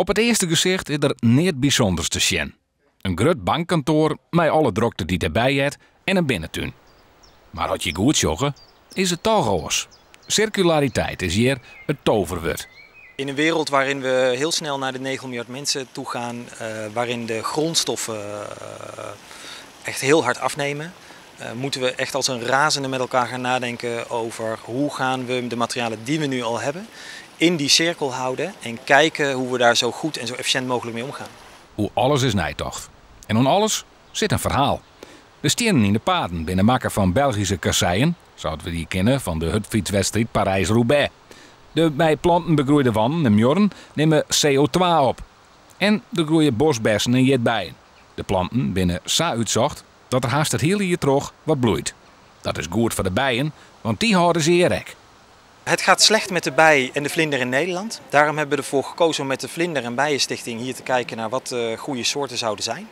Op het eerste gezicht is er niet bijzonders te zien. Een groot bankkantoor met alle drokte die erbij heeft en een binnentuin. Maar had je goed joggen, is het toch anders. Circulariteit is hier het toverwoord. In een wereld waarin we heel snel naar de 9 miljard mensen toe gaan, waarin de grondstoffen echt heel hard afnemen, moeten we echt als een razende met elkaar gaan nadenken over hoe gaan we de materialen die we nu al hebben in die cirkel houden en kijken hoe we daar zo goed en zo efficiënt mogelijk mee omgaan. Hoe alles is nijtocht. En aan alles zit een verhaal. De stenen in de paden binnen makker van Belgische kasseien, zouden we die kennen van de hutfietswedstrijd Parijs-Roubaix. De bij planten begroeide wanden en mjorren nemen CO2 op. En er groeien bosbessen en jetbijen. De planten binnen zo uitzocht dat er haast het hele jaar terug wat bloeit. Dat is goed voor de bijen, want die houden ze hier ek. Het gaat slecht met de bij en de vlinder in Nederland. Daarom hebben we ervoor gekozen om met de Vlinder- en Bijenstichting hier te kijken naar wat goede soorten zouden zijn.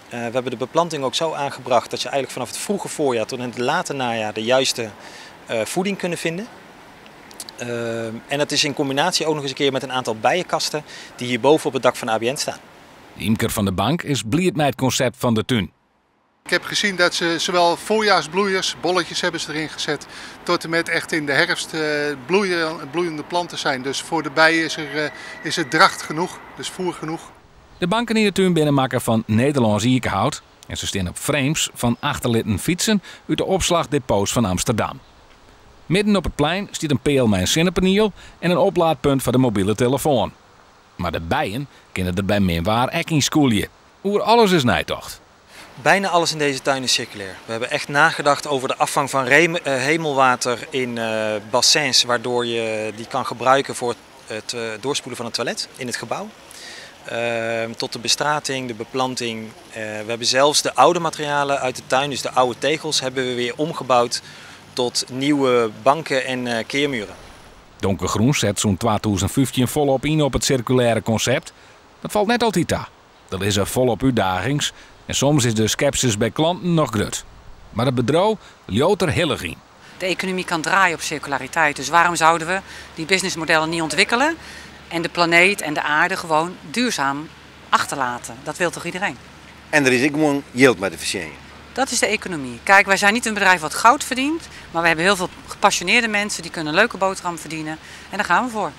We hebben de beplanting ook zo aangebracht dat je eigenlijk vanaf het vroege voorjaar tot in het late najaar de juiste voeding kunnen vinden. En dat is in combinatie ook nog eens een keer met een aantal bijenkasten die hier boven op het dak van ABN staan. De imker van de bank is blijd met het concept van de tuin. Ik heb gezien dat ze zowel voorjaarsbloeiers, bolletjes hebben ze erin gezet, tot en met echt in de herfst bloeiende planten zijn. Dus voor de bijen is er dracht genoeg, dus voer genoeg. De banken in de tuin binnenmaken van Nederlands eikenhout en ze staan op frames van achterlitten fietsen uit de opslagdepots van Amsterdam. Midden op het plein staat een peel met een zonnepaneel en een oplaadpunt voor de mobiele telefoon. Maar de bijen kunnen er bij minwaar ek in schoolje. Oer alles is nijtocht. Bijna alles in deze tuin is circulair. We hebben echt nagedacht over de afvang van hemelwater in bassins, waardoor je die kan gebruiken voor het doorspoelen van het toilet in het gebouw. Tot de bestrating, de beplanting. We hebben zelfs de oude materialen uit de tuin, dus de oude tegels, hebben we weer omgebouwd tot nieuwe banken en keermuren. Donkergroen zet zo'n 2015 volop in op het circulaire concept. Dat valt net altijd aan. Dat is er volop uitdagings en soms is de scepsis bij klanten nog groot. Maar het bedrijf loopt er heel erg in. De economie kan draaien op circulariteit, dus waarom zouden we die businessmodellen niet ontwikkelen en de planeet en de aarde gewoon duurzaam achterlaten? Dat wil toch iedereen? En er is ook gewoon yield met de versiering. Dat is de economie. Kijk, wij zijn niet een bedrijf wat goud verdient, maar we hebben heel veel gepassioneerde mensen die kunnen een leuke boterham verdienen en daar gaan we voor.